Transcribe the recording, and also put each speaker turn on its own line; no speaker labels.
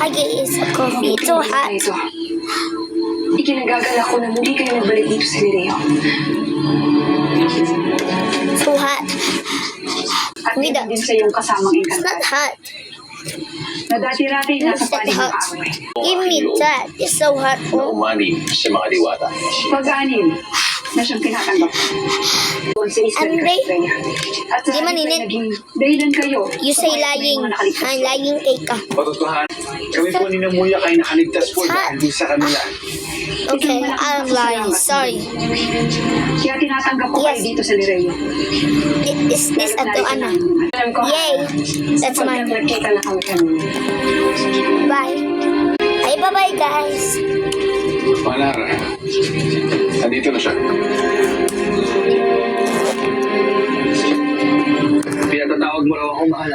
Hagi is a coffee. It's so hot.
Ikinagagalak ko na muli kayo nagbalik dito sa Lireo.
So hot.
At hindi din sa iyong kasamang
It's not
Encantada.
hot.
Na dati-rati nasa
It's not
panig ng
hot.
away.
Give me that. It's so hot.
Na umani sa mga diwata.
Pag-anim na siyang tinatanggap. Doon sa isla
And
ni
they-
Castrella. At sa
Di man
halip ay
init.
naging dahilan kayo.
You
sa
say
mga
lying.
mga nakaligtas.
I'm lying kay ka.
Patutuhan, kami po ni Namuya kay nakaligtas po dahil din sa kanila.
Okay, I'm lying. Sorry.
Kaya tinatanggap ko kayo
Yes.
dito sa Lireo.
Is this ato ana?
Alam ko,
Yay! That's mine.
Nagkita na kami kanina.
Bye. Ay, bye-bye guys.
Manara, nandito na siya. Pinatatawag mo raw ako, mahal.